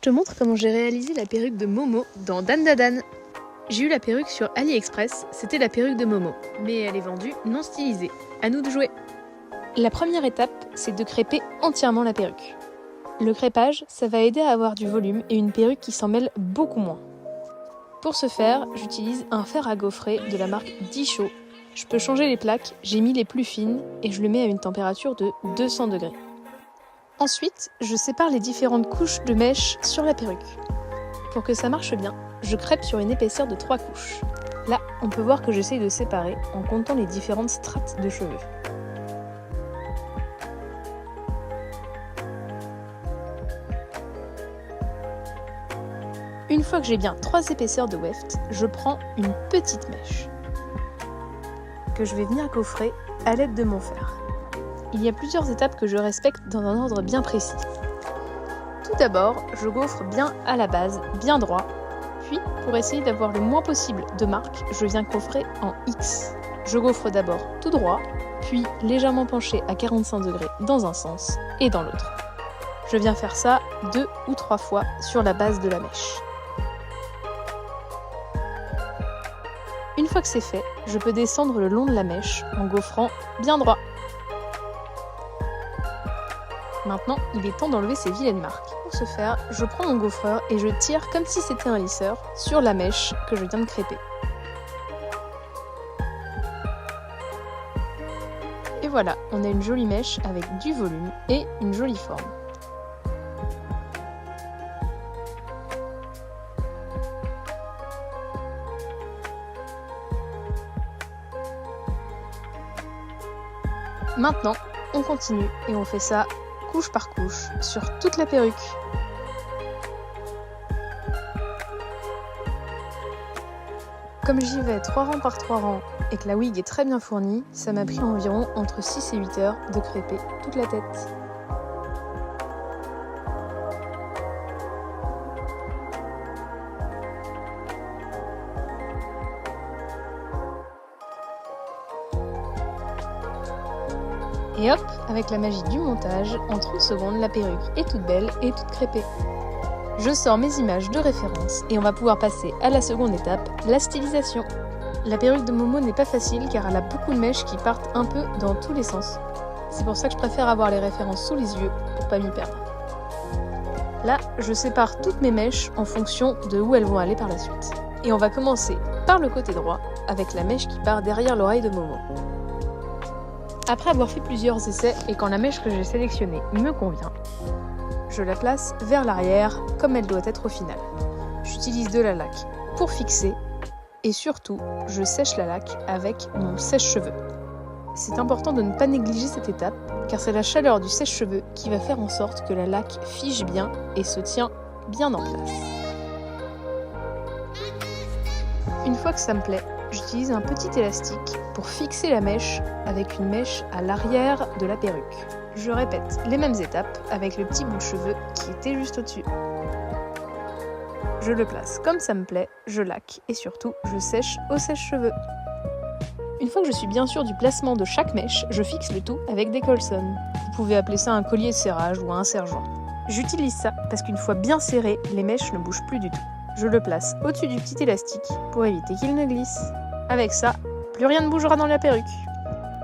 te montre comment j'ai réalisé la perruque de Momo dans Dan Dadan. J'ai eu la perruque sur AliExpress, c'était la perruque de Momo, mais elle est vendue non stylisée. À nous de jouer. La première étape, c'est de crêper entièrement la perruque. Le crêpage, ça va aider à avoir du volume et une perruque qui s'en mêle beaucoup moins. Pour ce faire, j'utilise un fer à gaufrer de la marque Disho. Je peux changer les plaques, j'ai mis les plus fines et je le mets à une température de 200 degrés. Ensuite, je sépare les différentes couches de mèche sur la perruque. Pour que ça marche bien, je crêpe sur une épaisseur de 3 couches. Là, on peut voir que j'essaye de séparer en comptant les différentes strates de cheveux. Une fois que j'ai bien 3 épaisseurs de weft, je prends une petite mèche que je vais venir gaufrer à l'aide de mon fer. Il y a plusieurs étapes que je respecte dans un ordre bien précis. Tout d'abord, je gaufre bien à la base, bien droit, puis pour essayer d'avoir le moins possible de marques, je viens gaufrer en X. Je gaufre d'abord tout droit, puis légèrement penché à 45 degrés dans un sens et dans l'autre. Je viens faire ça 2 ou 3 fois sur la base de la mèche. Une fois que c'est fait, je peux descendre le long de la mèche en gaufrant bien droit. Maintenant, il est temps d'enlever ces vilaines marques. Pour ce faire, je prends mon gaufreur et je tire comme si c'était un lisseur sur la mèche que je viens de crêper. Et voilà, on a une jolie mèche avec du volume et une jolie forme. Maintenant, on continue et on fait ça couche par couche sur toute la perruque. Comme j'y vais 3 rangs par 3 rangs et que la wig est très bien fournie, ça m'a pris environ entre 6 et 8 heures de crêper toute la tête. Et hop, avec la magie du montage, en 30 secondes, la perruque est toute belle et toute crêpée. Je sors mes images de référence et on va pouvoir passer à la seconde étape, la stylisation. La perruque de Momo n'est pas facile car elle a beaucoup de mèches qui partent un peu dans tous les sens. C'est pour ça que je préfère avoir les références sous les yeux pour pas m'y perdre. Là, je sépare toutes mes mèches en fonction de où elles vont aller par la suite. Et on va commencer par le côté droit avec la mèche qui part derrière l'oreille de Momo. Après avoir fait plusieurs essais et quand la mèche que j'ai sélectionnée me convient, je la place vers l'arrière comme elle doit être au final. J'utilise de la laque pour fixer et surtout, je sèche la laque avec mon sèche-cheveux. C'est important de ne pas négliger cette étape car c'est la chaleur du sèche-cheveux qui va faire en sorte que la laque fige bien et se tient bien en place. Une fois que ça me plaît, j'utilise un petit élastique pour fixer la mèche avec une mèche à l'arrière de la perruque. Je répète les mêmes étapes avec le petit bout de cheveux qui était juste au-dessus. Je le place comme ça me plaît, je laque et surtout je sèche au sèche-cheveux. Une fois que je suis bien sûre du placement de chaque mèche, je fixe le tout avec des colsons. Vous pouvez appeler ça un collier de serrage ou un serre-joint. J'utilise ça parce qu'une fois bien serré, les mèches ne bougent plus du tout. Je le place au-dessus du petit élastique pour éviter qu'il ne glisse. Avec ça, plus rien ne bougera dans la perruque.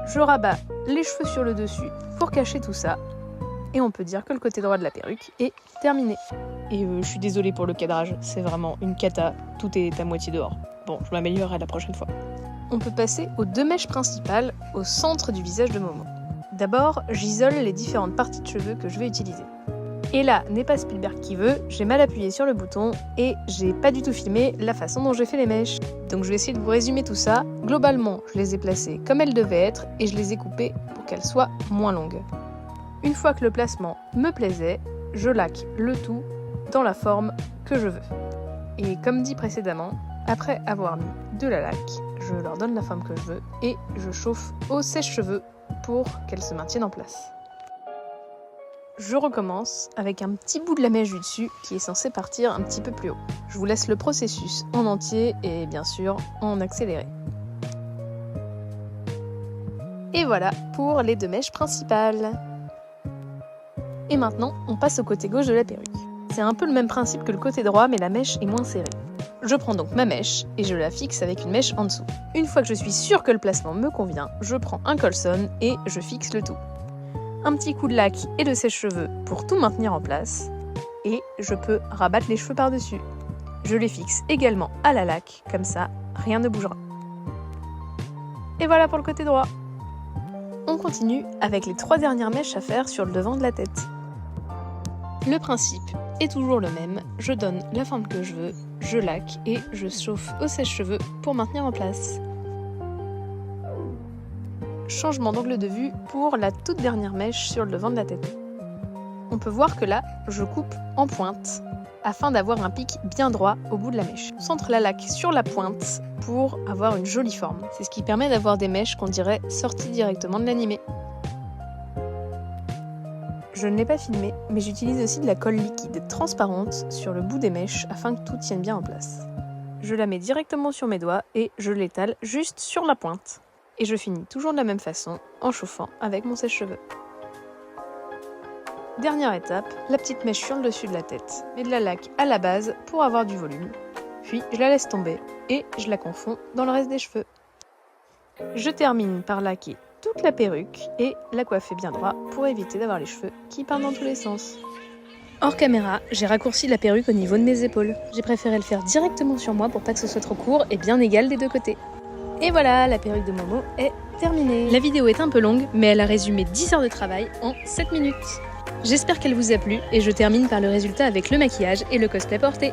Je rabats les cheveux sur le dessus pour cacher tout ça. Et on peut dire que le côté droit de la perruque est terminé. Et je suis désolée pour le cadrage, c'est vraiment une cata, tout est à moitié dehors. Bon, je m'améliorerai la prochaine fois. On peut passer aux 2 mèches principales au centre du visage de Momo. D'abord, j'isole les différentes parties de cheveux que je vais utiliser. Et là, n'est pas Spielberg qui veut, j'ai mal appuyé sur le bouton et j'ai pas du tout filmé la façon dont j'ai fait les mèches. Donc je vais essayer de vous résumer tout ça. Globalement, je les ai placées comme elles devaient être et je les ai coupées pour qu'elles soient moins longues. Une fois que le placement me plaisait, je laque le tout dans la forme que je veux. Et comme dit précédemment, après avoir mis de la laque, je leur donne la forme que je veux et je chauffe au sèche-cheveux pour qu'elles se maintiennent en place. Je recommence avec un petit bout de la mèche du dessus qui est censé partir un petit peu plus haut. Je vous laisse le processus en entier et bien sûr en accéléré. Et voilà pour les 2 mèches principales. Et maintenant, on passe au côté gauche de la perruque. C'est un peu le même principe que le côté droit, mais la mèche est moins serrée. Je prends donc ma mèche et je la fixe avec une mèche en dessous. Une fois que je suis sûre que le placement me convient, je prends un colson et je fixe le tout. Un petit coup de lac et de sèche-cheveux pour tout maintenir en place. Et je peux rabattre les cheveux par-dessus. Je les fixe également à la laque, comme ça, rien ne bougera. Et voilà pour le côté droit. On continue avec les 3 dernières mèches à faire sur le devant de la tête. Le principe est toujours le même, je donne la forme que je veux, je laque et je chauffe au sèche-cheveux pour maintenir en place. Changement d'angle de vue pour la toute dernière mèche sur le devant de la tête. On peut voir que là, je coupe en pointe afin d'avoir un pic bien droit au bout de la mèche. Centre la laque sur la pointe pour avoir une jolie forme. C'est ce qui permet d'avoir des mèches qu'on dirait sorties directement de l'animé. Je ne l'ai pas filmé, mais j'utilise aussi de la colle liquide transparente sur le bout des mèches afin que tout tienne bien en place. Je la mets directement sur mes doigts et je l'étale juste sur la pointe. Et je finis toujours de la même façon en chauffant avec mon sèche-cheveux. Dernière étape, la petite mèche sur le dessus de la tête. Mets de la laque à la base pour avoir du volume. Puis je la laisse tomber et je la confonds dans le reste des cheveux. Je termine par laquer toute la perruque et la coiffer bien droit pour éviter d'avoir les cheveux qui partent dans tous les sens. Hors caméra, j'ai raccourci la perruque au niveau de mes épaules. J'ai préféré le faire directement sur moi pour pas que ce soit trop court et bien égal des deux côtés. Et voilà, la perruque de Momo est terminée. La vidéo est un peu longue, mais elle a résumé 10 heures de travail en 7 minutes. J'espère qu'elle vous a plu et je termine par le résultat avec le maquillage et le cosplay porté.